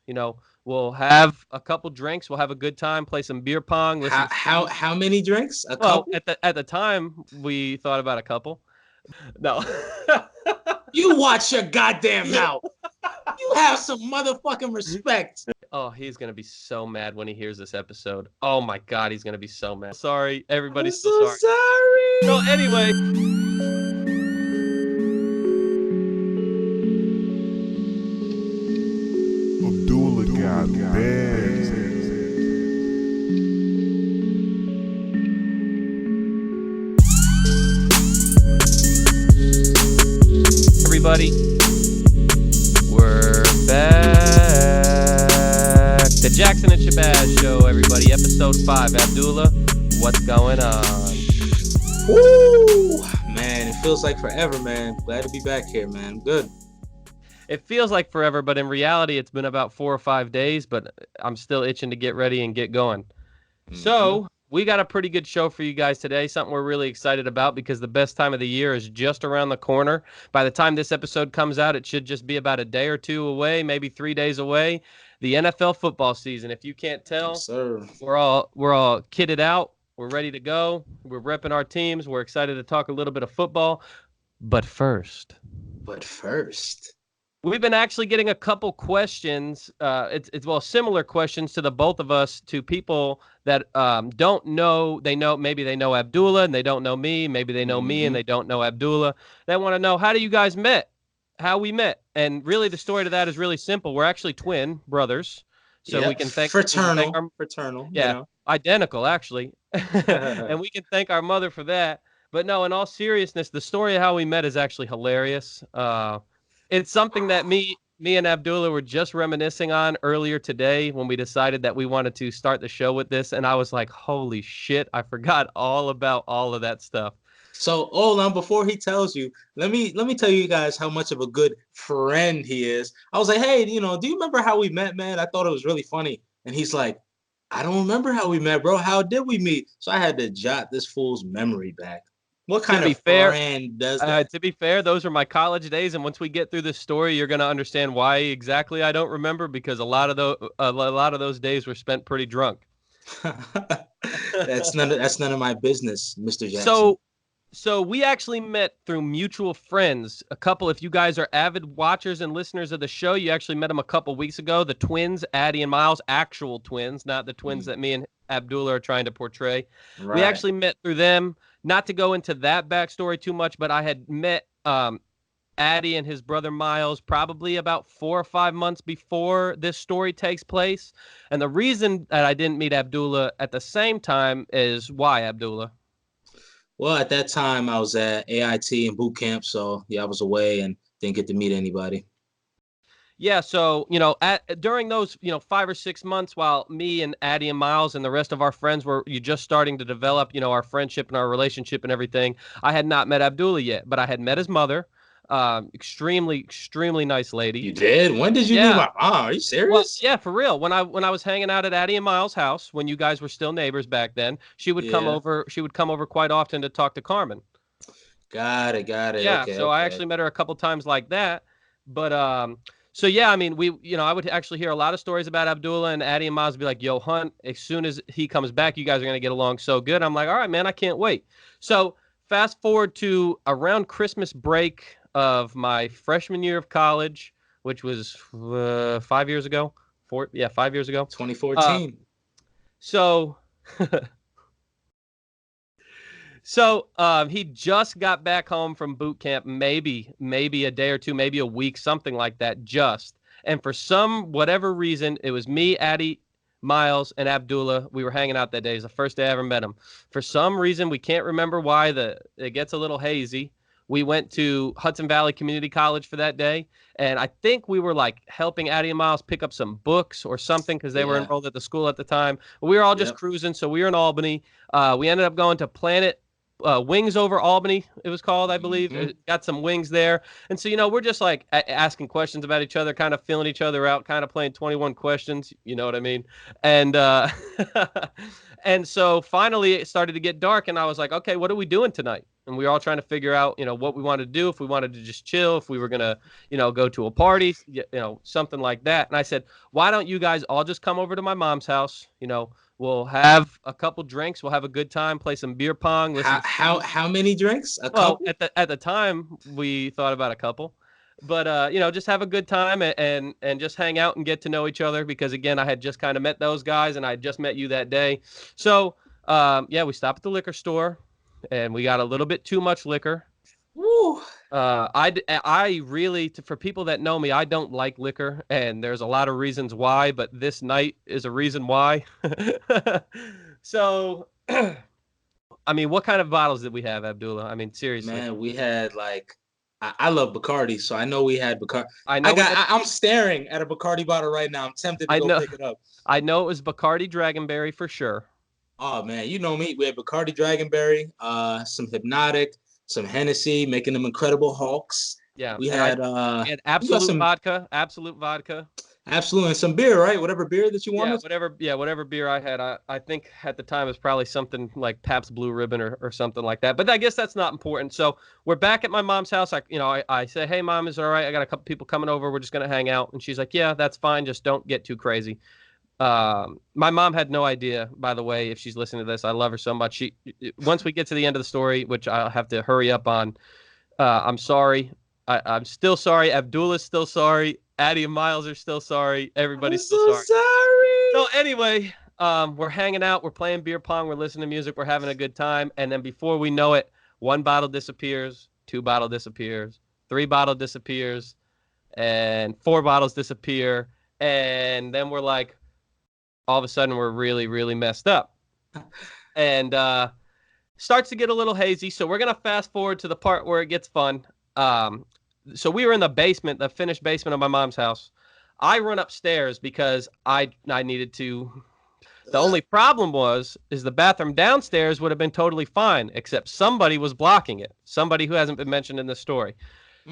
You know, we'll have a couple drinks, we'll have a good time, play some beer pong, listen How to how some. how many drinks? A Well, couple? at the time we thought about a couple. No. You watch your goddamn mouth. You have some motherfucking respect. Oh, he's gonna be so mad when he hears this episode. Oh my god, he's gonna be so mad. Sorry, I'm everybody's so so sorry. So sorry. anyway, Abdullah got bands. everybody, we're back. The Jackson and Shabazz show, everybody. Episode 5. Abdullah, what's going on? Woo! Man, it feels like forever, man. Glad to be back here, man. Good. It feels like forever, but in reality, it's been about 4 or 5 days, but I'm still itching to get ready and get going. Mm-hmm. So, we got a pretty good show for you guys today, something we're really excited about because the best time of the year is just around the corner. By the time this episode comes out, it should just be about a day or two away, maybe 3 days away. The NFL football season. If you can't Yes, tell, sir. we're all kitted out. We're ready to go. We're repping our teams. We're excited to talk a little bit of football. But first, But first, we've been actually getting a couple questions. It's well similar questions to the both of us to people that don't know. They know maybe they know Abdullah and they don't know me. Maybe they know me and mm-hmm. they don't know Abdullah. They want to know how do you guys met, how we met, and really the story to that is really simple. We're actually twin brothers, so Yep, we can thank fraternal, our fraternal. yeah identical actually, and we can thank our mother for that. But no, in all seriousness, the story of how we met is actually hilarious. It's something that me and Abdullah were just reminiscing on earlier today when we decided that we wanted to start the show with this, and I was like, "Holy shit, I forgot all about all of that stuff." So hold on, before he tells you, let me tell you guys how much of a good friend he is. I was like, hey, do you remember how we met, man? I thought it was really funny. And he's like, I don't remember how we met, bro. How did we meet? So I had to jot this fool's memory back. What To kind be of fair, friend does that? those are my college days, and once we get through this story, you're gonna understand why exactly I don't remember because a lot of those days were spent pretty drunk. That's none of my business, Mr. Jackson. So So we actually met through mutual friends. A couple, if you guys are avid watchers and listeners of the show, you actually met them a couple weeks ago. The twins, Addie and Miles, actual twins, not the twins Mm, that me and Abdullah are trying to portray. We right. actually met through them. Not to go into that backstory too much, but I had met Addie and his brother Miles probably about 4 or 5 months before this story takes place. And the reason that I didn't meet Abdullah at the same time is why, Abdullah? Well, at that time I was at AIT in boot camp, so yeah, I was away and didn't get to meet anybody. Yeah, so during those 5 or 6 months, while me and Addie and Miles and the rest of our friends were you just starting to develop, our friendship and our relationship and everything, I had not met Abdullah yet, but I had met his mother, extremely extremely nice lady. You did? When did you meet Yeah, my mom? Are you well, serious? yeah, for real. When I was hanging out at Addie and Miles' house when you guys were still neighbors back then, she would come Yeah. over. She would come over quite often to talk to Carmen. Got it, got it. Yeah, Okay, so I okay. actually met her a couple times like that. But so yeah, I mean, I would actually hear a lot of stories about Abdullah and Addie and Miles be like, "Yo, Hunt, as soon as he comes back, you guys are gonna get along so good." I'm like, "All right, man, I can't wait." So fast forward to around Christmas break of my freshman year of college, which was 5 years ago. 5 years ago. Uh, 2014. so So he just got back home from boot camp, maybe a day or two, maybe a week, something like that, just. And for some whatever reason, it was me, Addie, Miles, and Abdullah. We were hanging out that day. It was the first day I ever met him. For some reason, we can't remember why. It gets a little hazy. We went to Hudson Valley Community College for that day, and I think we were like helping Addie and Miles pick up some books or something because they were Yeah. enrolled at the school at the time. We were all just Yep. cruising, so we were in Albany. We ended up going to Planet Wings Over Albany, it was called, I believe. Hmm. It got some wings there. And so, we're just like asking questions about each other, kind of feeling each other out, kind of playing 21 questions. You know what I mean? And, and so finally it started to get dark and I was like, okay, what are we doing tonight? and we were all trying to figure out, what we wanted to do, if we wanted to just chill, if we were gonna, go to a party, something like that. And I said, why don't you guys all just come over to my mom's house? We'll have a couple drinks, we'll have a good time, play some beer pong, listen. How many drinks? A Well, couple? at the time we thought about a couple, but just have a good time and just hang out and get to know each other, because again, I had just kind of met those guys and I had just met you that day. So yeah, we stopped at the liquor store and we got a little bit too much liquor. Woo. I really, for people that know me, I don't like liquor, and there's a lot of reasons why, but this night is a reason why. So I mean, what kind of bottles did we have, Abdullah? I mean, seriously. Man, we had like I love Bacardi, so I know we had Bacardi. I know I'm staring at a Bacardi bottle right now. I'm tempted to go pick it up. I know it was Bacardi Dragonberry for sure. Oh man, you know me. We had Bacardi Dragonberry, some Hypnotic, some Hennessy, making them Incredible Hulks. Yeah, we had Absolute Vodka, Absolute Vodka. Absolutely, and some beer, right? Whatever beer that you wanted. Whatever beer I had. I think at the time it was probably something like Pabst Blue Ribbon or something like that. But I guess that's not important. So we're back at my mom's house. I say, hey mom, is it all right? I got a couple people coming over. We're just gonna hang out. And she's like, yeah, that's fine. Just don't get too crazy. My mom had no idea, by the way, if she's listening to this. I love her so much. Once we get to the end of the story, which I'll have to hurry up on, I'm sorry. I'm still sorry. Abdullah's still sorry. Addie and Miles are still sorry. Everybody's still sorry. So anyway, we're hanging out. We're playing beer pong. We're listening to music. We're having a good time. And then before we know it, 1 bottle disappears, 2 bottle disappears, 3 bottle disappears, and 4 bottles disappear. And then we're like, all of a sudden, we're really, really messed up. And starts to get a little hazy. So we're going to fast forward to the part where it gets fun. So we were in the basement, the finished basement of my mom's house. I run upstairs because I needed to. The only problem is the bathroom downstairs would have been totally fine, except somebody was blocking it. Somebody who hasn't been mentioned in the story.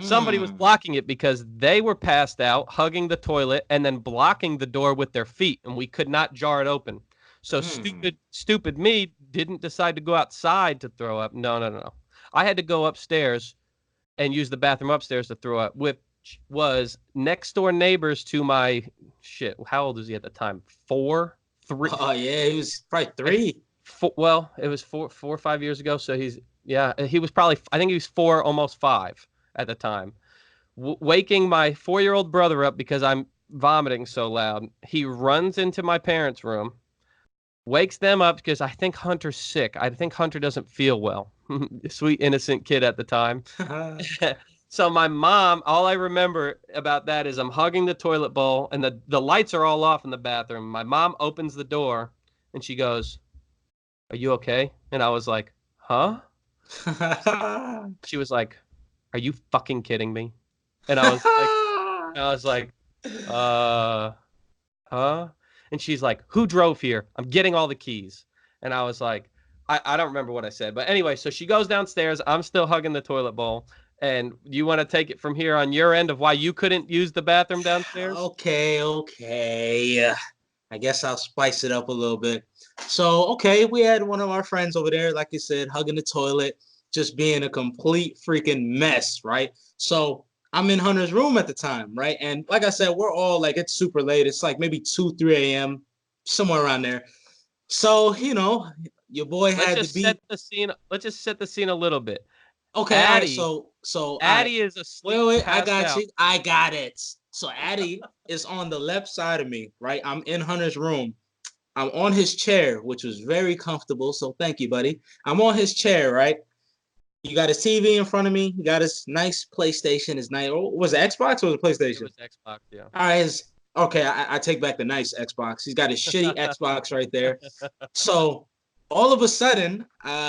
Somebody was blocking it because they were passed out, hugging the toilet, and then blocking the door with their feet, and we could not jar it open. So stupid me didn't decide to go outside to throw up. No. I had to go upstairs and use the bathroom upstairs to throw up, which was next door neighbors to my how old was he at the time? 4, 3. Oh yeah, he was probably 3. Well, it was 4 or 5 years ago. So he was probably, I think he was 4, almost 5 at the time. Waking my 4-year-old brother up because I'm vomiting so loud. He runs into my parents' room, wakes them up because I think Hunter's sick. I think Hunter doesn't feel well. Sweet, innocent kid at the time. So my mom, all I remember about that is I'm hugging the toilet bowl and the lights are all off in the bathroom. My mom opens the door and she goes, "Are you okay?" And I was like, "Huh?" She was like, "Are you fucking kidding me?" And I was like, huh? And she's like, "Who drove here? I'm getting all the keys." And I was like, I don't remember what I said. But anyway, so she goes downstairs. I'm still hugging the toilet bowl. And you want to take it from here on your end of why you couldn't use the bathroom downstairs? Okay. I guess I'll spice it up a little bit. So, okay, we had one of our friends over there, like you said, hugging the toilet, just being a complete freaking mess, right? So I'm in Hunter's room at the time, right? And like I said, we're all like, it's super late. It's like maybe 2, 3 a.m., somewhere around there. So, your boy had to be. Let's just set the scene a little bit. Okay, Addie, so Addie is asleep. Wait, I got you. I got it. So Addie is on the left side of me, right? I'm in Hunter's room. I'm on his chair, which was very comfortable. So thank you, buddy. I'm on his chair, right? You got his TV in front of me. You got his nice PlayStation. His nice. Was it Xbox or was it PlayStation? It was Xbox, yeah. All right. Okay, I take back the nice Xbox. He's got his shitty Xbox right there. So all of a sudden,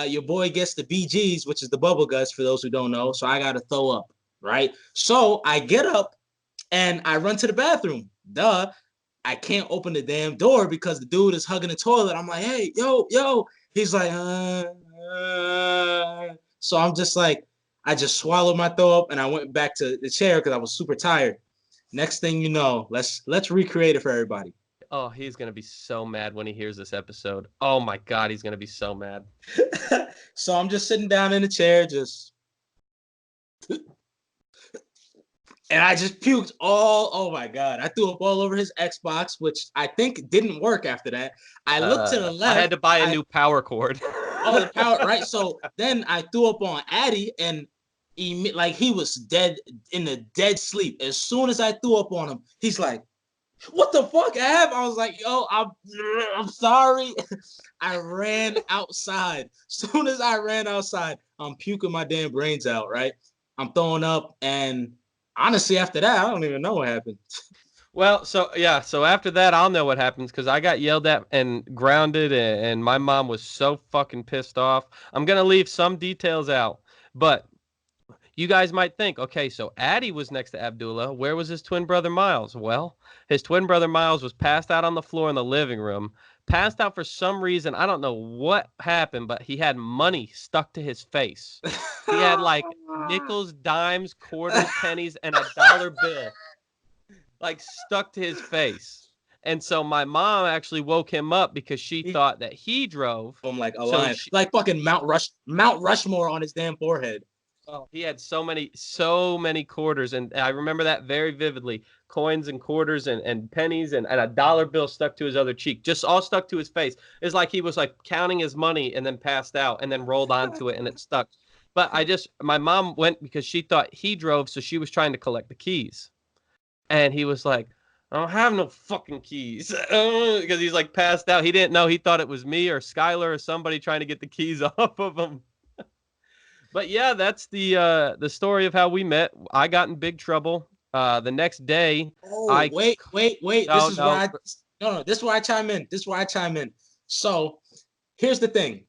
your boy gets the BGs, which is the bubble guts for those who don't know. So I got to throw up, right? So I get up and I run to the bathroom. Duh. I can't open the damn door because the dude is hugging the toilet. I'm like, hey, yo. He's like, So I'm just like, I just swallowed my throw up and I went back to the chair because I was super tired. Next thing you know, let's recreate it for everybody. Oh, he's gonna be so mad when he hears this episode. Oh my God, he's gonna be so mad. So I'm just sitting down in the chair, and I just puked all. Oh my God, I threw up all over his Xbox, which I think didn't work after that. I looked to the I left. had to buy a new power cord. Oh, the power, right? So then I threw up on Addy, and like he was dead in the dead sleep. As soon as I threw up on him, he's like, "What the fuck, Ab?" I was like, "Yo, I'm sorry." I ran outside. Soon as I ran outside, I'm puking my damn brains out. Right? I'm throwing up, and honestly, after that, I don't even know what happened. Well, so after that, I'll know what happens because I got yelled at and grounded, and my mom was so fucking pissed off. I'm gonna leave some details out, but you guys might think, okay, so Addy was next to Abdullah. Where was his twin brother Miles? Well, his twin brother Miles was passed out on the floor in the living room. Passed out for some reason. I don't know what happened, but he had money stuck to his face. He had like nickels, dimes, quarters, pennies, and a dollar bill like stuck to his face. And so my mom actually woke him up because she thought that he drove. I'm like a So lion, like fucking Mount Rushmore on his damn forehead. Oh, he had so many quarters, and I remember that very vividly. Coins and quarters and pennies and a dollar bill stuck to his other cheek, just all stuck to his face. It's like he was like counting his money and then passed out and then rolled onto it and it stuck. But my mom went because she thought he drove, so she was trying to collect the keys. And he was like, I don't have no fucking keys because he's like passed out. He didn't know. He thought it was me or Skylar or somebody trying to get the keys off of him. But yeah, that's the story of how we met. I got in big trouble. The next day, oh wait. No, This is where this is where I chime in. So here's the thing.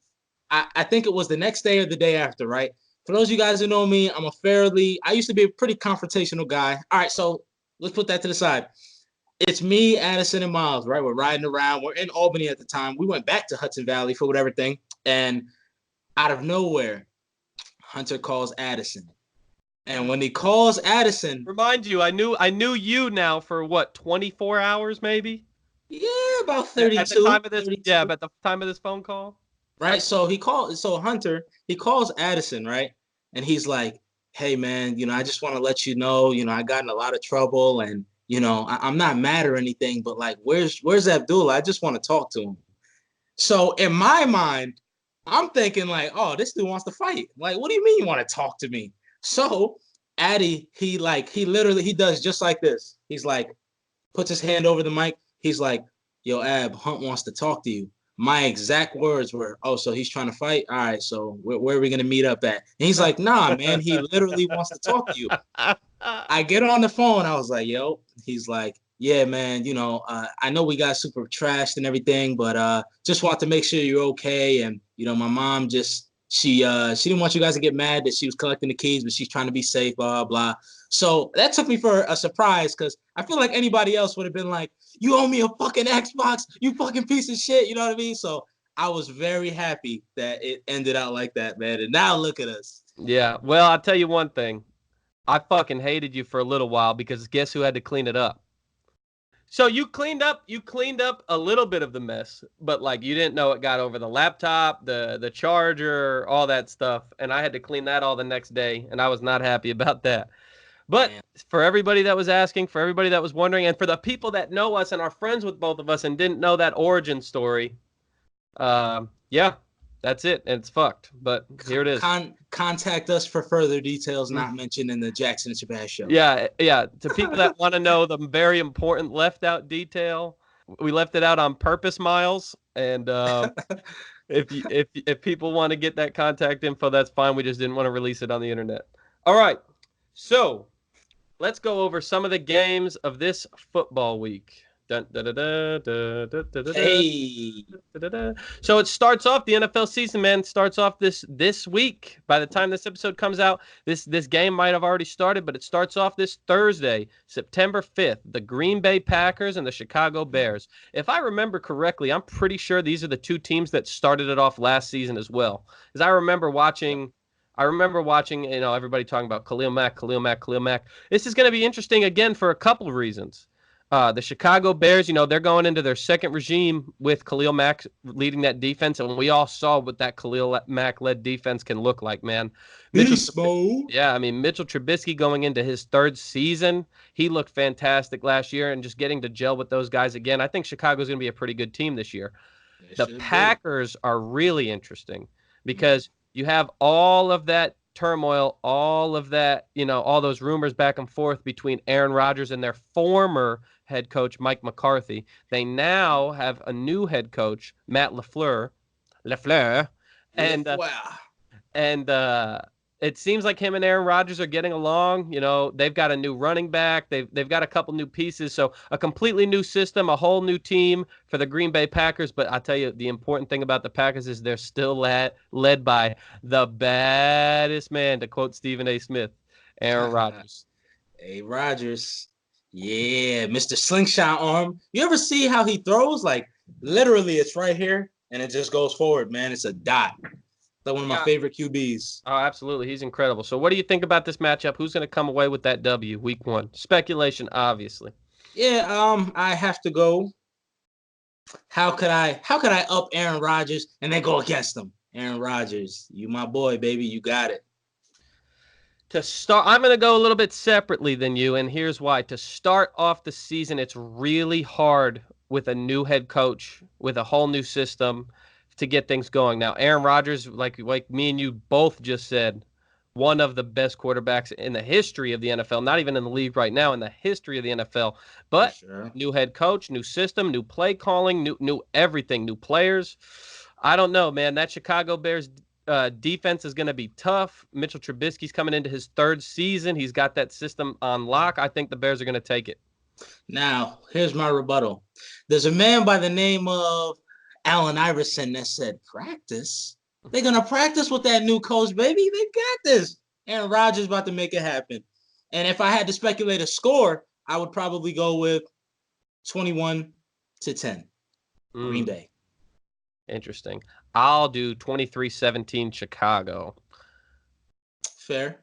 I think it was the next day or the day after, right? For those of you guys who know me, I used to be a pretty confrontational guy. All right, so let's put that to the side. It's me, Addison, and Miles, right? We're riding around. We're in Albany at the time. We went back to Hudson Valley for whatever thing. And out of nowhere, Hunter calls Addison. And when he calls Addison, remind you, I knew you now for what, 24 hours maybe? Yeah, about 32. At the time of this, 32. yeah, at the time of this phone call. Right. So Hunter, he calls Addison, right? And he's like, "Hey man, I just want to let you know, I got in a lot of trouble, and I'm not mad or anything, but like, where's Abdullah? I just want to talk to him." So in my mind, I'm thinking like, oh, this dude wants to fight. Like, what do you mean you want to talk to me? So Addy, he does just like this. He's like, puts his hand over the mic. He's like, "Yo, Ab, Hunt wants to talk to you." My exact words were, "Oh, so he's trying to fight? All right, so where are we gonna meet up at?" And he's like, "Nah, man, he literally wants to talk to you." I get on the phone. I was like, "Yo," he's like, "Yeah, man, I know we got super trashed and everything, but just want to make sure you're okay. And my mom she didn't want you guys to get mad that she was collecting the keys, but she's trying to be safe, blah blah." So that took me for a surprise because I feel like anybody else would have been like, "You owe me a fucking Xbox, you fucking piece of shit." You know what I mean? So I was very happy that it ended out like that, man. And now look at us. Yeah. Well, I'll tell you one thing. I fucking hated you for a little while because guess who had to clean it up? So you cleaned up a little bit of the mess, but like you didn't know it got over the laptop, the charger, all that stuff, and I had to clean that all the next day, and I was not happy about that. But for everybody that was asking, for everybody that was wondering, and for the people that know us and are friends with both of us and didn't know that origin story, yeah, that's it, and it's fucked. But here it is. Contact us for further details not mentioned in the Jackson and Shabazz show. Yeah. To people that want to know the very important left out detail, we left it out on purpose, Miles. And if people want to get that contact info, that's fine. We just didn't want to release it on the internet. All right, so let's go over some of the games of this football week. Hey. So it starts off, the NFL season, man, starts off this week. By the time this episode comes out, this game might have already started, but it starts off this Thursday, September 5th, the Green Bay Packers and the Chicago Bears. If I remember correctly, I'm pretty sure these are the two teams that started it off last season as well. Because I remember watching, everybody talking about Khalil Mack. This is going to be interesting again for a couple of reasons. The Chicago Bears, they're going into their second regime with Khalil Mack leading that defense, and we all saw what that Khalil Mack-led defense can look like, man. Beast mode. Yeah, I mean, Mitchell Trubisky going into his third season, he looked fantastic last year, and just getting to gel with those guys again. I think Chicago's going to be a pretty good team this year. The Packers are really interesting because you have all of that turmoil, all of that, all those rumors back and forth between Aaron Rodgers and their former head coach, Mike McCarthy. They now have a new head coach, Matt LaFleur, and it seems like him and Aaron Rodgers are getting along. They've got a new running back. They've got a couple new pieces. So a completely new system, a whole new team for the Green Bay Packers. But I'll tell you, the important thing about the Packers is they're still led by the baddest man, to quote Stephen A. Smith, Aaron Rodgers. Hey, Rodgers. Yeah, Mr. Slingshot arm. You ever see how he throws? Like, literally, it's right here, and it just goes forward, man. It's a dot. Like one of my favorite QBs. Oh, absolutely. He's incredible. So what do you think about this matchup? Who's going to come away with that W week 1? Speculation, obviously. Yeah, I have to go. How could I up Aaron Rodgers and then go against him? Aaron Rodgers, you my boy, baby. You got it. To start, I'm going to go a little bit separately than you, and here's why. To start off the season, it's really hard with a new head coach, with a whole new system, to get things going. Now, Aaron Rodgers, like me and you both just said, one of the best quarterbacks in the history of the NFL, not even in the league right now, in the history of the NFL. But new head coach, new system, new play calling, new everything, new players. I don't know, man. That Chicago Bears defense is going to be tough. Mitchell Trubisky's coming into his third season. He's got that system on lock. I think the Bears are going to take it. Now, here's my rebuttal. There's a man by the name of Allen Iverson that said, practice? They're going to practice with that new coach, baby. They got this. Aaron Rodgers about to make it happen. And if I had to speculate a score, I would probably go with 21-10. Green Bay. Interesting. I'll do 23-17 Chicago. Fair.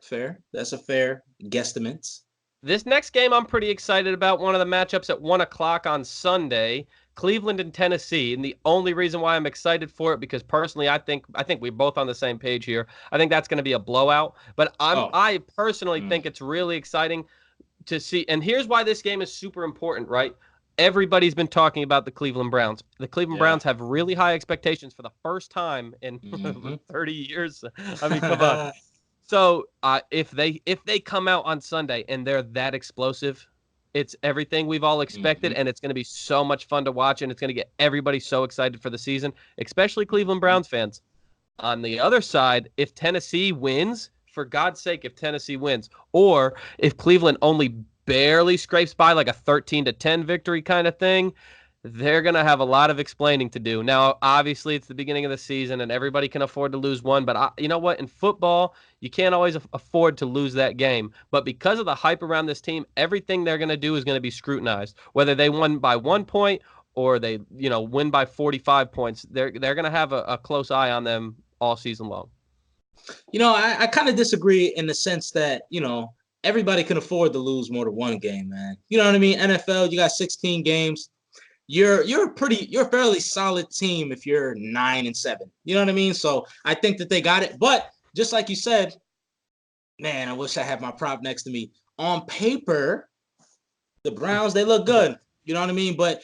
That's a fair guesstimate. This next game I'm pretty excited about. One of the matchups at 1 o'clock on Sunday, Cleveland and Tennessee. And the only reason why I'm excited for it, because personally, I think we're both on the same page here. I think that's going to be a blowout. But I personally think it's really exciting to see. And here's why this game is super important, right? Everybody's been talking about the Cleveland Browns. The Cleveland Browns have really high expectations for the first time in 30 years. I mean, come on. So if they come out on Sunday and they're that explosive, it's everything we've all expected, and it's going to be so much fun to watch, and it's going to get everybody so excited for the season, especially Cleveland Browns fans. On the other side, if Tennessee wins, for God's sake, if Tennessee wins, or if Cleveland only barely scrapes by like a 13-10 victory kind of thing, they're going to have a lot of explaining to do. Now, obviously, it's the beginning of the season, and everybody can afford to lose one. But you know what? In football, you can't always afford to lose that game. But because of the hype around this team, everything they're going to do is going to be scrutinized. Whether they won by 1 point or they win by 45 points, they're going to have a close eye on them all season long. I kind of disagree in the sense that, everybody can afford to lose more than one game, man. You know what I mean? NFL, you got 16 games. You're a fairly solid team if you're 9-7. You know what I mean? So I think that they got it. But just like you said, man, I wish I had my prop next to me. On paper, the Browns, they look good. You know what I mean? But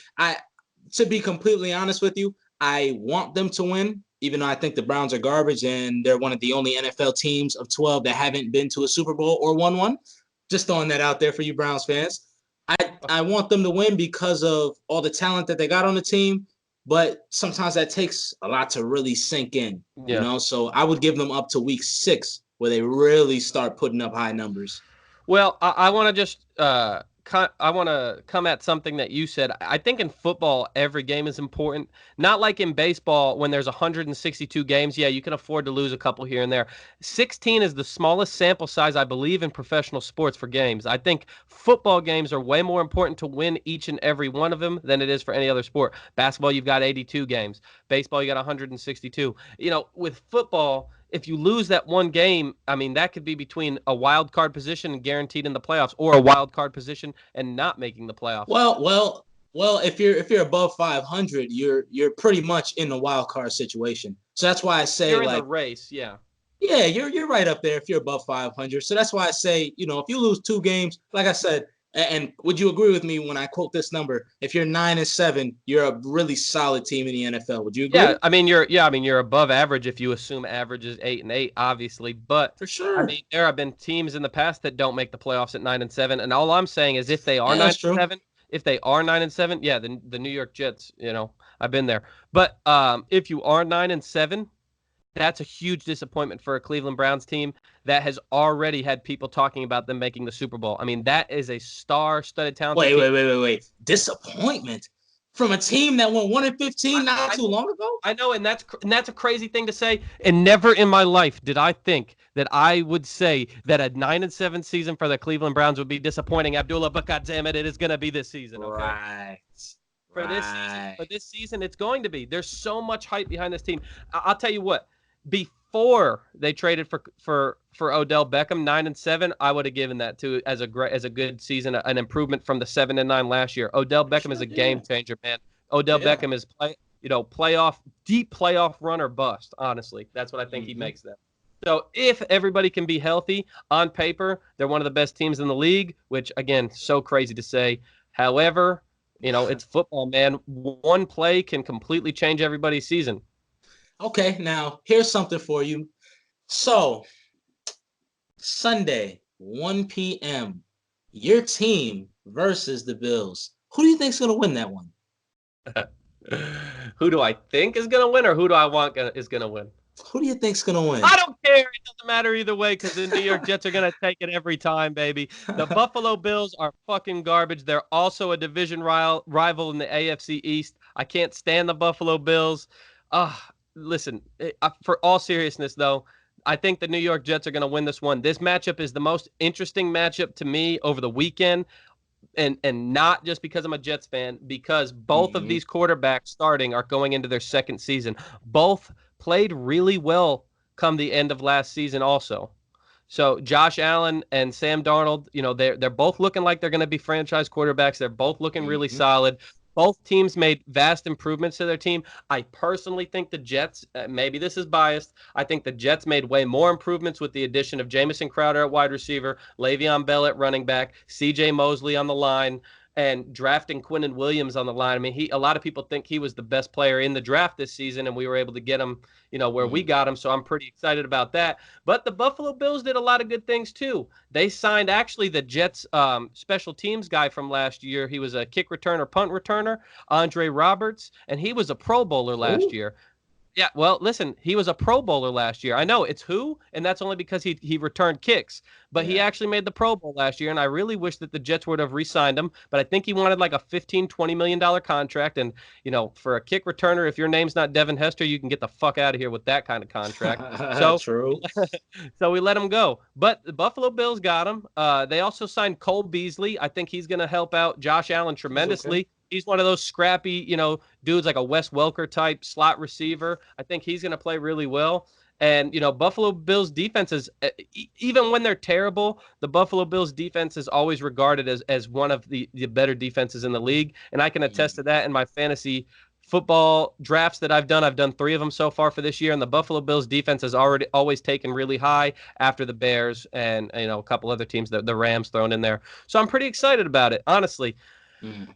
to be completely honest with you, I want them to win, even though I think the Browns are garbage and they're one of the only NFL teams of 12 that haven't been to a Super Bowl or won one. Just throwing that out there for you Browns fans. I want them to win because of all the talent that they got on the team, but sometimes that takes a lot to really sink in, So I would give them up to week 6 where they really start putting up high numbers. Well, I want to just I want to come at something that you said. I think in football, every game is important. Not like in baseball when there's 162 games. Yeah, you can afford to lose a couple here and there. 16 is the smallest sample size, I believe, in professional sports for games. I think football games are way more important to win each and every one of them than it is for any other sport. Basketball, you've got 82 games. Baseball, you got 162. With football, if you lose that one game, I mean, that could be between a wild card position and guaranteed in the playoffs, or a wild card position and not making the playoffs. Well. If you're above 500, you're pretty much in the wild card situation. So that's why I say You're in the like, race, yeah. yeah, you're right up there if you're above 500. So that's why I say, if you lose 2 games, like I said, and would you agree with me when I quote this number? If you're 9-7, you're a really solid team in the NFL. Would you agree? I mean you're above average if you assume average is 8-8, obviously. But For I sure. mean there have been teams in the past that don't make the playoffs at 9-7, and all I'm saying is if they are Yeah, nine that's and true. seven, if they are 9-7, yeah, the New York Jets, I've been there. But if you are 9-7, that's a huge disappointment for a Cleveland Browns team that has already had people talking about them making the Super Bowl. I mean, that is a star-studded, talented Wait, team. wait. Disappointment from a team that won 1-15 not too long ago? I know, and that's a crazy thing to say. And never in my life did I think that I would say that a 9-7 season for the Cleveland Browns would be disappointing, Abdullah. But goddamn it is going to be this season. Okay, Right. for this season, it's going to be. There's so much hype behind this team. I'll tell you what. Before they traded for Odell Beckham, 9-7, I would have given that to as a good season, an improvement from the 7-9 last year. Odell Beckham is a game changer, man. Odell Beckham is deep playoff run or bust. Honestly, that's what I think he makes them. So if everybody can be healthy, on paper, they're one of the best teams in the league, which again, so crazy to say. However, it's football, man. One play can completely change everybody's season. Okay, now here's something for you. So, Sunday, 1 p.m., your team versus the Bills. Who do you think's going to win that one? Who do I think is going to win, or who do I want is going to win? Who do you think's going to win? I don't care. It doesn't matter either way because the New York Jets are going to take it every time, baby. The Buffalo Bills are fucking garbage. They're also a division rival in the AFC East. I can't stand the Buffalo Bills. Listen, for all seriousness, though, I think the New York Jets are going to win this one. This matchup is the most interesting matchup to me over the weekend, and not just because I'm a Jets fan, because both of these quarterbacks starting are going into their second season. Both played really well come the end of last season also. So Josh Allen and Sam Darnold, they're both looking like they're going to be franchise quarterbacks. They're both looking really solid. Both teams made vast improvements to their team. I personally think the Jets, maybe this is biased, I think the Jets made way more improvements with the addition of Jamison Crowder at wide receiver, Le'Veon Bell at running back, C.J. Mosley on the line, and drafting Quinnen Williams on the line. I mean, a lot of people think he was the best player in the draft this season, and we were able to get him, where we got him. So I'm pretty excited about that. But the Buffalo Bills did a lot of good things too. They signed actually the Jets special teams guy from last year. He was a kick returner, punt returner, Andre Roberts, and he was a Pro Bowler last year. Yeah, well, listen, he was a Pro Bowler last year. I know it's who, and that's only because he returned kicks. But he actually made the Pro Bowl last year, and I really wish that the Jets would have re-signed him. But I think he wanted like a $15-20 million contract. And, for a kick returner, if your name's not Devin Hester, you can get the fuck out of here with that kind of contract. So True. So we let him go. But the Buffalo Bills got him. They also signed Cole Beasley. I think he's going to help out Josh Allen tremendously. Okay. He's one of those scrappy, dudes like a Wes Welker type slot receiver. I think he's going to play really well. And, Buffalo Bills defenses, even when they're terrible, the Buffalo Bills defense is always regarded as one of the better defenses in the league. And I can attest to that in my fantasy football drafts that I've done. I've done 3 of them so far for this year. And the Buffalo Bills defense has always taken really high after the Bears and, a couple other teams, the Rams thrown in there. So I'm pretty excited about it, honestly.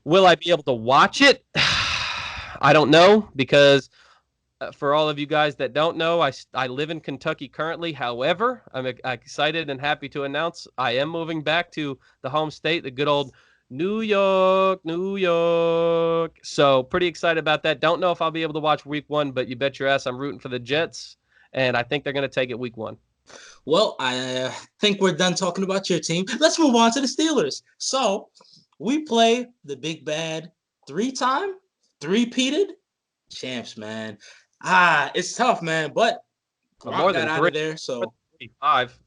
Will I be able to watch it? I don't know, because for all of you guys that don't know, I live in Kentucky currently. However, I'm excited and happy to announce I am moving back to the home state, the good old New York. So pretty excited about that. Don't know if I'll be able to watch week 1, but you bet your ass I'm rooting for the Jets, and I think they're going to take it week 1. Well, I think we're done talking about your team. Let's move on to the Steelers. So we play the big bad 3-time, 3-peated champs, man. It's tough, man, but more than got 3 out of there, so 5.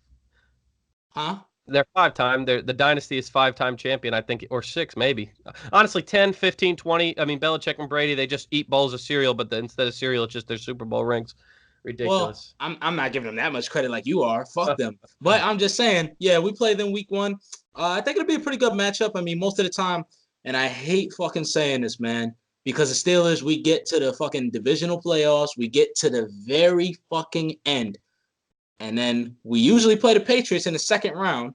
Huh? They're 5-time. The dynasty is 5-time champion, I think, or 6 maybe. Honestly, 10, 15, 20. I mean, Belichick and Brady, they just eat bowls of cereal, but instead of cereal, it's just their Super Bowl rings. Well, Ridiculous. I'm not giving them that much credit like you are. Fuck them. But I'm just saying, yeah, we play them week 1. I think it'll be a pretty good matchup. I mean, most of the time, and I hate fucking saying this, man, because the Steelers, we get to the fucking divisional playoffs, we get to the very fucking end, and then we usually play the Patriots in the second round,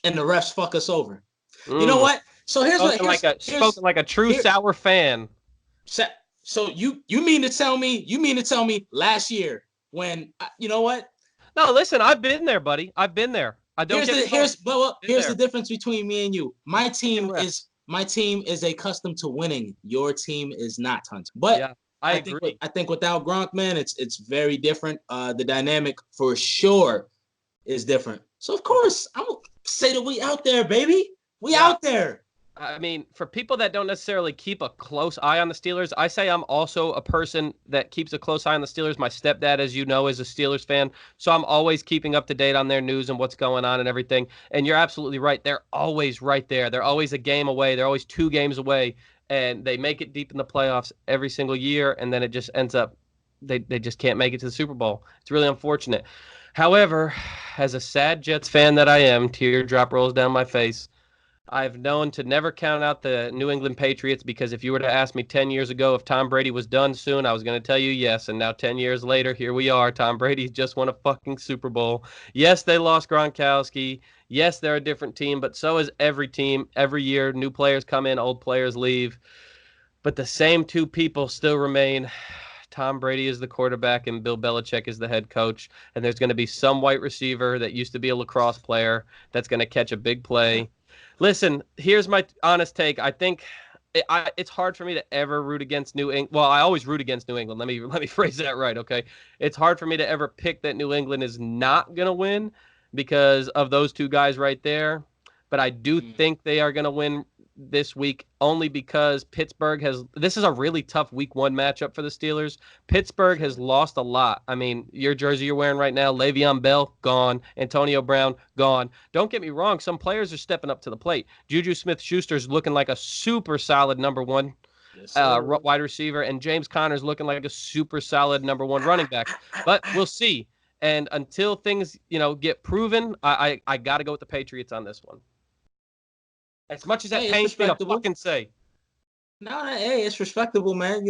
and the refs fuck us over. You know what? So here's spoken what spoken like a true sour fan. So you mean to tell me last year when you know what? No, listen, I've been there, buddy. I've been there. I don't here's the difference between me and you. My team is accustomed to winning. Your team is not, Hunter. But yeah, I agree. I think without Gronk, man, it's very different. The dynamic for sure is different. So of course I'm gonna say that we out there, baby. We out there. I mean, for people that don't necessarily keep a close eye on the Steelers, I say I'm also a person that keeps a close eye on the Steelers. My stepdad, as you know, is a Steelers fan, so I'm always keeping up to date on their news and what's going on and everything. And you're absolutely right. They're always right there. They're always a game away. They're always 2 games away, and they make it deep in the playoffs every single year, and then it just ends up they just can't make it to the Super Bowl. It's really unfortunate. However, as a sad Jets fan that I am, teardrop rolls down my face. I've known to never count out the New England Patriots because if you were to ask me 10 years ago if Tom Brady was done soon, I was going to tell you yes. And now 10 years later, here we are. Tom Brady just won a fucking Super Bowl. Yes, they lost Gronkowski. Yes, they're a different team, but so is every team. Every year, new players come in, old players leave. But the same 2 people still remain. Tom Brady is the quarterback and Bill Belichick is the head coach. And there's going to be some white receiver that used to be a lacrosse player that's going to catch a big play. Listen, here's my honest take. I think it's hard for me to ever root against New England. Well, I always root against New England. Let me phrase that right, okay? It's hard for me to ever pick that New England is not going to win because of those 2 guys right there. But I do think they are going to win this week only because Pittsburgh this is a really tough week 1 matchup for the Steelers. Pittsburgh has lost a lot. I mean, your jersey you're wearing right now, Le'Veon Bell, gone. Antonio Brown, gone. Don't get me wrong. Some players are stepping up to the plate. Juju Smith-Schuster's looking like a super solid number 1 wide receiver, and James Conner's looking like a super solid number 1 running back. But we'll see. And until things, get proven, I got to go with the Patriots on this one. As much as that pains me to fucking say. No, hey, it's respectable, man.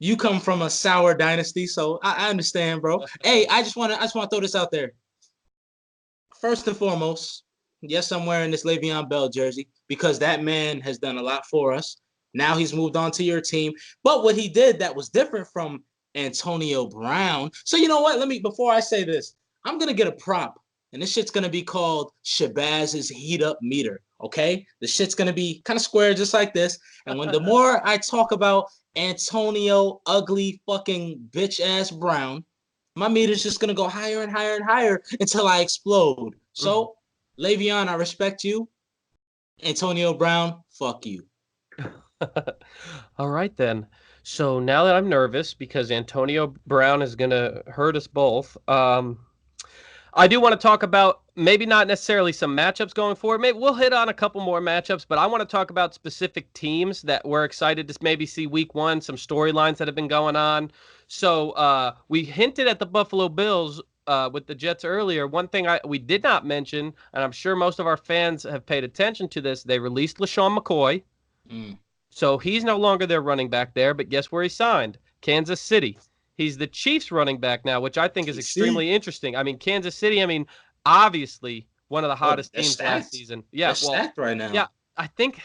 You come from a sour dynasty, so I understand, bro. Hey, I just want to throw this out there. First and foremost, yes, I'm wearing this Le'Veon Bell jersey because that man has done a lot for us. Now he's moved on to your team. But what he did that was different from Antonio Brown. So you know what? Before I say this, I'm gonna get a prop. And this shit's going to be called Shabazz's Heat Up Meter, okay? The shit's going to be kind of square just like this. And when the more I talk about Antonio ugly fucking bitch-ass Brown, my meter's just going to go higher and higher and higher until I explode. So, Le'Veon, I respect you. Antonio Brown, fuck you. All right, then. So now that I'm nervous because Antonio Brown is going to hurt us both, I do want to talk about maybe not necessarily some matchups going forward. Maybe we'll hit on a couple more matchups, but I want to talk about specific teams that we're excited to maybe see week 1, some storylines that have been going on. So we hinted at the Buffalo Bills with the Jets earlier. One thing we did not mention, and I'm sure most of our fans have paid attention to this, they released LaShawn McCoy. So he's no longer their running back there, but guess where he signed? Kansas City. He's the Chiefs running back now, which I think is extremely interesting. I mean, Kansas City, obviously one of the hottest teams last season. Yeah, stacked right now. Yeah, I think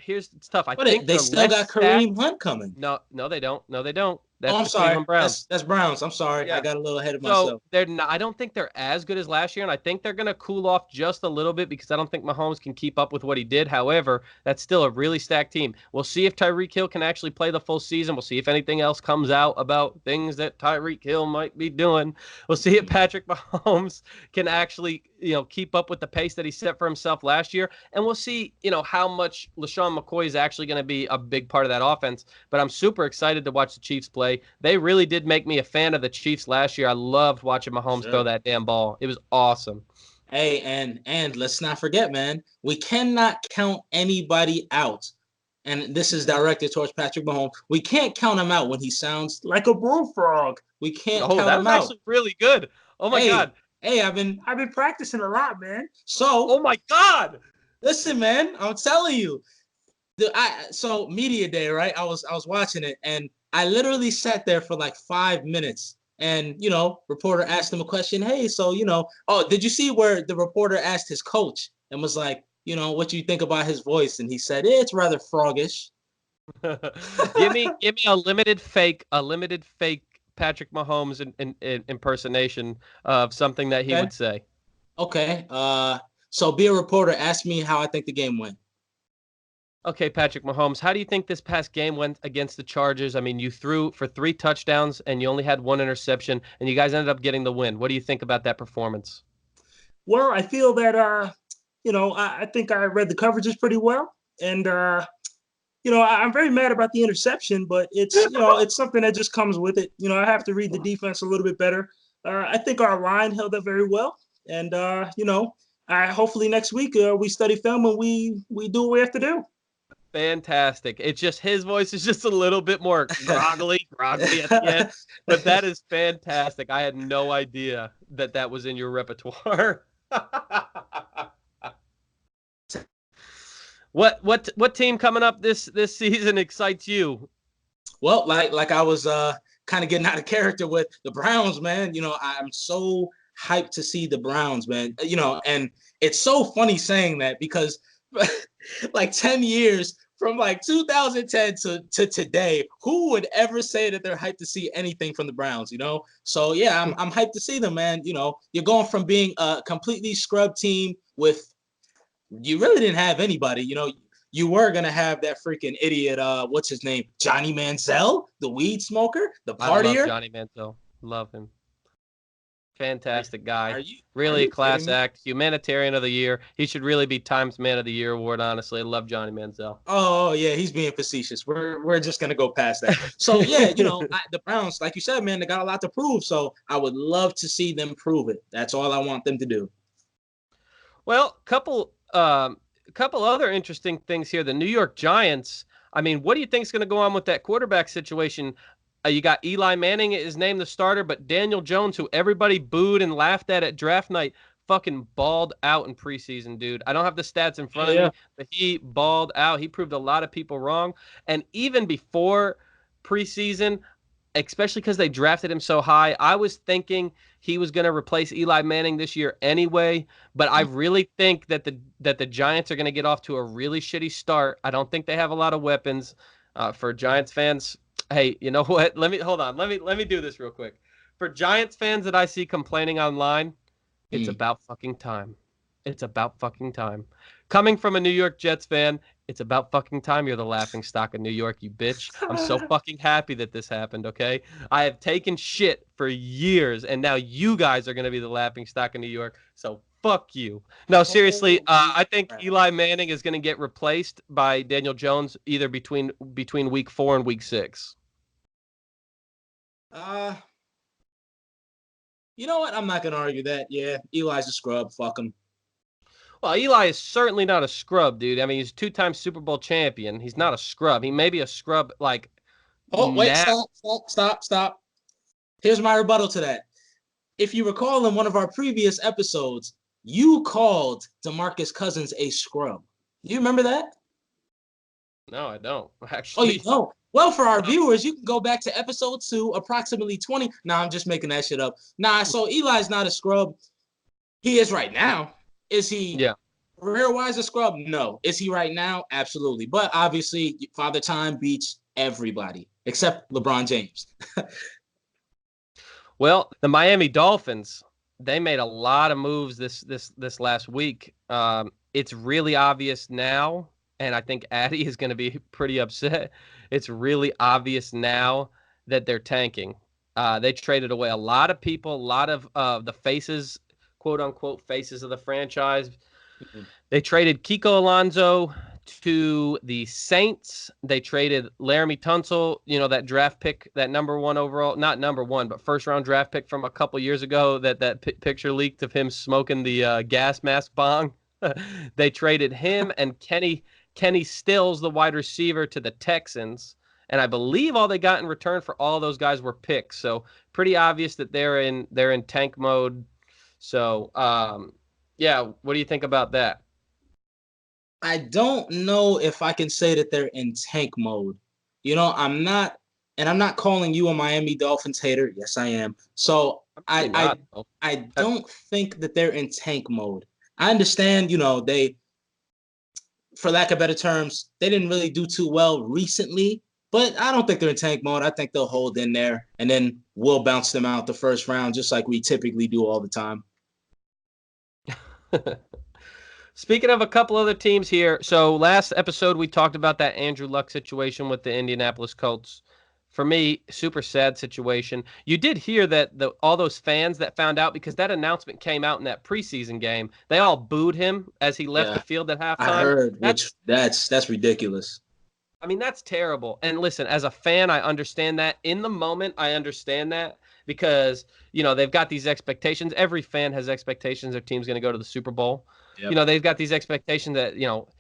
it's tough. I but think they still got Kareem Hunt coming. No, they don't. No, they don't. That's I'm sorry. Browns. That's Browns. I'm sorry. Yeah. I got a little ahead of myself. They're not, I don't think they're as good as last year, and I think they're going to cool off just a little bit because I don't think Mahomes can keep up with what he did. However, that's still a really stacked team. We'll see if Tyreek Hill can actually play the full season. We'll see if anything else comes out about things that Tyreek Hill might be doing. We'll see if Patrick Mahomes can actually, keep up with the pace that he set for himself last year. And we'll see, how much LaShawn McCoy is actually going to be a big part of that offense. But I'm super excited to watch the Chiefs play. They really did make me a fan of the Chiefs last year. I loved watching Mahomes throw that damn ball. It was awesome. Hey, and let's not forget, man, we cannot count anybody out and this is directed towards Patrick Mahomes. We can't count him out when he sounds like a bullfrog. We can't Oh, count that him was out. actually really good. Oh my Hey, God. hey, I've been practicing a lot, man. So Oh my God. listen, man, I'm telling you. So media day, right? I was watching it, and I literally sat there for like 5 minutes. And reporter asked him a question. Hey, so oh, did you see where the reporter asked his coach and was like, what do you think about his voice? And he said, it's rather froggish. Give me a limited fake Patrick Mahomes impersonation of something that he Okay. would say. Okay. So be a reporter. Ask me how I think the game went. Okay, Patrick Mahomes, how do you think this past game went against the Chargers? I mean, you threw for 3 touchdowns and you only had 1 interception, and you guys ended up getting the win. What do you think about that performance? Well, I feel that I think I read the coverages pretty well, and I'm very mad about the interception, but it's something that just comes with it. I have to read the defense a little bit better. I think our line held up very well, and I hopefully next week we study film and we do what we have to do. Fantastic. It's just his voice is just a little bit more groggly at the end, but that is fantastic. I had no idea that that was in your repertoire. What team coming up this season excites you? Well, like I was kind of getting out of character with the Browns, man. I'm so hyped to see the Browns, man. And it's so funny saying that because like 10 years from like 2010 to today, who would ever say that they're hyped to see anything from the Browns? So yeah, I'm hyped to see them, man. You're going from being a completely scrub team with you really didn't have anybody. You were gonna have that freaking idiot, what's his name? Johnny Manziel, the weed smoker, the I love partier. Johnny Manziel. Love him. Fantastic guy. Are you Really a class kidding me? act. Humanitarian of the year. He should really be Times Man of the Year award, honestly. I love Johnny Manziel. Oh yeah, he's being facetious. We're just gonna go past that. So yeah, the Browns, like you said, man, they got a lot to prove. So I would love to see them prove it. That's all I want them to do. Well, couple other interesting things here. The New York Giants. I mean, what do you think is going to go on with that quarterback situation? You got Eli Manning is named the starter, but Daniel Jones, who everybody booed and laughed at draft night, fucking balled out in preseason, dude. I don't have the stats in front of Yeah. me, but he balled out. He proved a lot of people wrong. And even before preseason, especially because they drafted him so high, I was thinking he was going to replace Eli Manning this year anyway. But I really think that the Giants are going to get off to a really shitty start. I don't think they have a lot of weapons. For Giants fans, hey, you know what? Hold on. Let me do this real quick. For Giants fans that I see complaining online, it's about fucking time. It's about fucking time. Coming from a New York Jets fan, it's about fucking time you're the laughing stock of New York, you bitch. I'm so fucking happy that this happened, okay? I have taken shit for years, and now you guys are going to be the laughing stock of New York, so fuck you. No, seriously, I think Eli Manning is going to get replaced by Daniel Jones either between week 4 and week 6. Uh, you know what? I'm not gonna argue that. Yeah, Eli's a scrub. Fuck him. Well, Eli is certainly not a scrub, dude. I mean, he's 2-time Super Bowl champion. He's not a scrub. He may be a scrub like Oh, wait, now. stop. Here's my rebuttal to that. If you recall in one of our previous episodes, you called DeMarcus Cousins a scrub. You remember that? No, I don't Oh, actually. you don't? Well, for our No. viewers, you can go back to episode 2, approximately 20. Nah, I'm just making that shit up. Nah, so Eli's not a scrub. He is right now. Is he Yeah. career-wise a scrub? No. Is he right now? Absolutely. But obviously, Father Time beats everybody except LeBron James. Well, the Miami Dolphins, they made a lot of moves this last week. It's really obvious now, and I think Addy is going to be pretty upset. It's really obvious now that they're tanking. They traded away a lot of people, a lot of the faces, quote unquote, faces of the franchise. They traded Kiko Alonso to the Saints. They traded Laramie Tunsil, that draft pick, that number 1 overall, not number 1, but first round draft pick from a couple years ago that picture leaked of him smoking the gas mask bong. They traded him and Kenny Kenny Stills, the wide receiver, to the Texans. And I believe all they got in return for all those guys were picks. So pretty obvious that they're in tank mode. So yeah, what do you think about that? I don't know if I can say that they're in tank mode. I'm not, and I'm not calling you a Miami Dolphins hater. Yes, I am. So Probably not, though. I don't think that they're in tank mode. I understand, they, for lack of better terms, they didn't really do too well recently, but I don't think they're in tank mode. I think they'll hold in there, and then we'll bounce them out the first round, just like we typically do all the time. Speaking of a couple other teams here, so last episode we talked about that Andrew Luck situation with the Indianapolis Colts. For me, super sad situation. You did hear that all those fans that found out, because that announcement came out in that preseason game, they all booed him as he left the field at halftime. I heard, that's ridiculous. I mean, that's terrible. And listen, as a fan, I understand that. In the moment, I understand that because, they've got these expectations. Every fan has expectations their team's going to go to the Super Bowl. Yep. They've got these expectations that,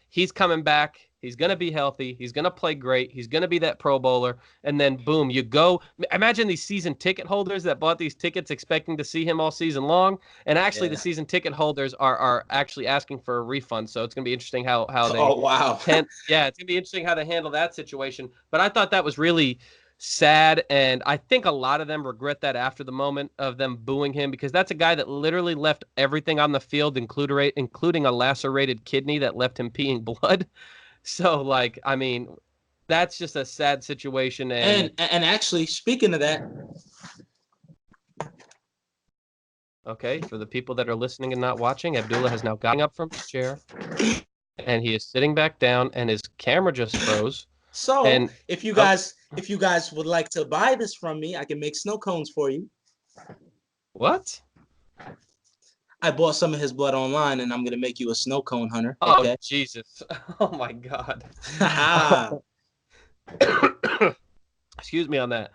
he's coming back. He's going to be healthy. He's going to play great. He's going to be that Pro Bowler. And then, boom, you go. Imagine these season ticket holders that bought these tickets expecting to see him all season long. And actually, the season ticket holders are actually asking for a refund. So it's going to be interesting how they. Oh, wow. It's going to be interesting how they handle that situation. But I thought that was really sad. And I think a lot of them regret that after the moment of them booing him, because that's a guy that literally left everything on the field, including a lacerated kidney that left him peeing blood. So, I mean, that's just a sad situation. And actually, speaking of that. Okay, for the people that are listening and not watching, Abdullah has now gotten up from his chair, and he is sitting back down, and his camera just froze. So, if you guys would like to buy this from me, I can make snow cones for you. What? I bought some of his blood online, and I'm going to make you a snow cone hunter. Okay? Oh, Jesus. Oh, my God. Excuse me on that.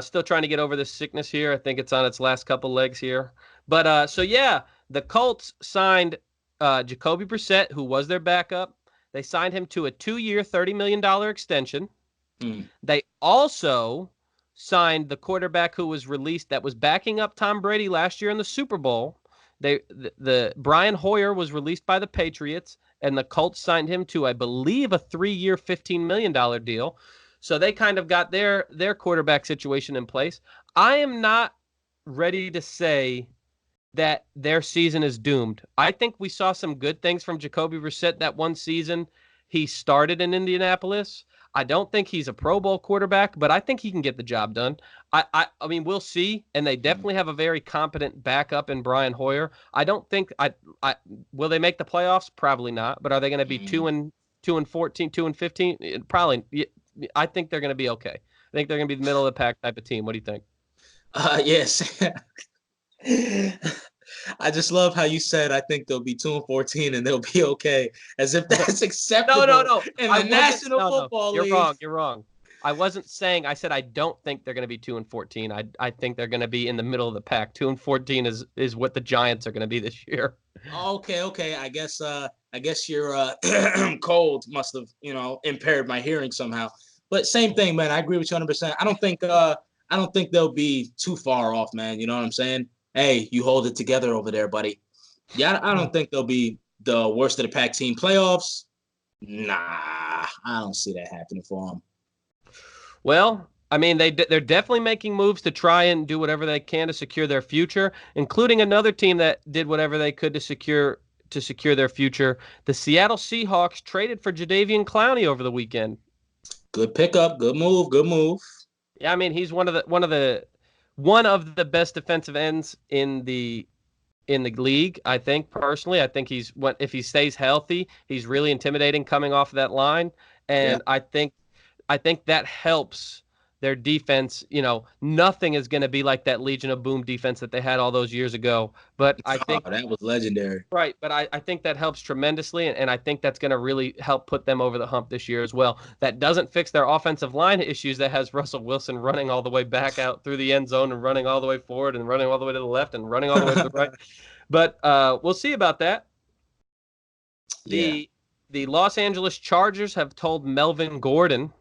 Still trying to get over this sickness here. I think it's on its last couple legs here. But, the Colts signed Jacoby Brissett, who was their backup. They signed him to a 2-year, $30 million extension. They also signed the quarterback who was released that was backing up Tom Brady last year in the Super Bowl. The Brian Hoyer was released by the Patriots, and the Colts signed him to, I believe, a 3-year, $15 million deal. So they kind of got their quarterback situation in place. I am not ready to say that their season is doomed. I think we saw some good things from Jacoby Brissett that one season he started in Indianapolis. I don't think he's a Pro Bowl quarterback, but I think he can get the job done. I mean, we'll see. And they definitely have a very competent backup in Brian Hoyer. I don't think will they make the playoffs? Probably not. But are they going to be 2-14, 2-15? Probably. I think they're going to be okay. I think they're going to be the middle of the pack type of team. What do you think? Yes. I just love how you said I think they'll be 2-14 and they'll be okay, as if that's acceptable. No. In the National Football League. You're wrong. I wasn't saying. I said I don't think they're going to be 2-14. I think they're going to be in the middle of the pack. 2-14 is what the Giants are going to be this year. Okay. I guess your cold must have impaired my hearing somehow. But same thing, man. I agree with you 100%. I don't think they'll be too far off, man. You know what I'm saying? Hey, you hold it together over there, buddy. Yeah, I don't think they'll be the worst of the pack team. Playoffs? Nah, I don't see that happening for them. Well, I mean, they're definitely making moves to try and do whatever they can to secure their future, including another team that did whatever they could to secure their future. The Seattle Seahawks traded for Jadeveon Clowney over the weekend. Good pickup, good move. Yeah, I mean, he's one of the best defensive ends in the league. I think personally, if he stays healthy, he's really intimidating coming off of that line, and I think that helps their defense. Nothing is going to be like that Legion of Boom defense that they had all those years ago. But I think that was legendary. Right, but I think that helps tremendously, and I think that's going to really help put them over the hump this year as well. That doesn't fix their offensive line issues that has Russell Wilson running all the way back out through the end zone and running all the way forward and running all the way to the left and running all the way to the right. But we'll see about that. The The Los Angeles Chargers have told Melvin Gordon,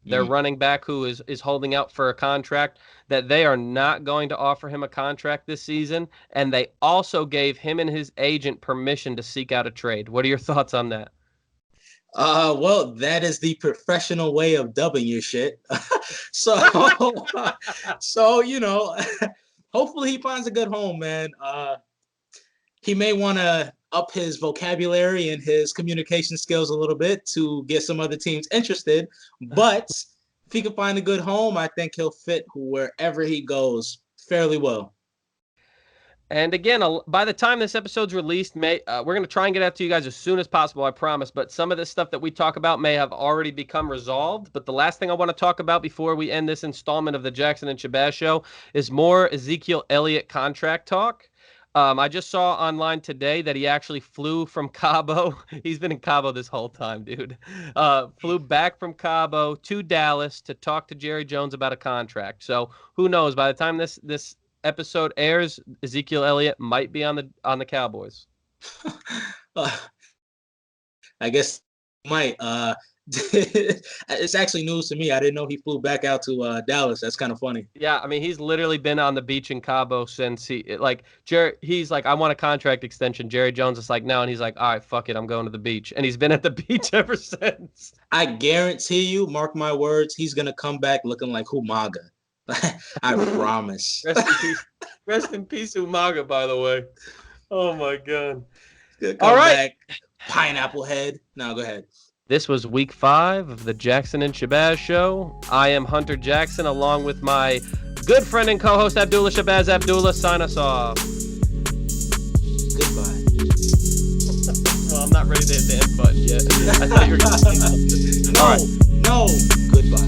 their running back who is holding out for a contract, that they are not going to offer him a contract this season. And they also gave him and his agent permission to seek out a trade. What are your thoughts on that? Well, that is the professional way of dubbing your shit. so, hopefully he finds a good home, man. He may want to up his vocabulary and his communication skills a little bit to get some other teams interested. But if he can find a good home, I think he'll fit wherever he goes fairly well. And again, by the time this episode's released, we're going to try and get out to you guys as soon as possible, I promise. But some of this stuff that we talk about may have already become resolved. But the last thing I want to talk about before we end this installment of the Jackson and Shabazz Show is more Ezekiel Elliott contract talk. I just saw online today that he actually flew from Cabo. He's been in Cabo this whole time, dude. Flew back from Cabo to Dallas to talk to Jerry Jones about a contract. So who knows? By the time this episode airs, Ezekiel Elliott might be on the Cowboys. I guess he might. It's actually news to me. I didn't know he flew back out to Dallas. That's kind of funny. Yeah, I mean, he's literally been on the beach in Cabo since he's like, I want a contract extension. Jerry Jones is like, no, and he's like, all right, fuck it, I'm going to the beach. And he's been at the beach ever since. I guarantee you, mark my words, he's going to come back looking like Humaga. I promise. Rest in peace, Umaga, by the way. Oh, my God. All right. Back, pineapple head. No, go ahead. This was week 5 of the Jackson and Shabazz Show. I am Hunter Jackson, along with my good friend and co-host Abdullah Shabazz. Abdullah, sign us off. Goodbye. Well, I'm not ready to hit the end button yet. I thought you were going to say something. No, goodbye.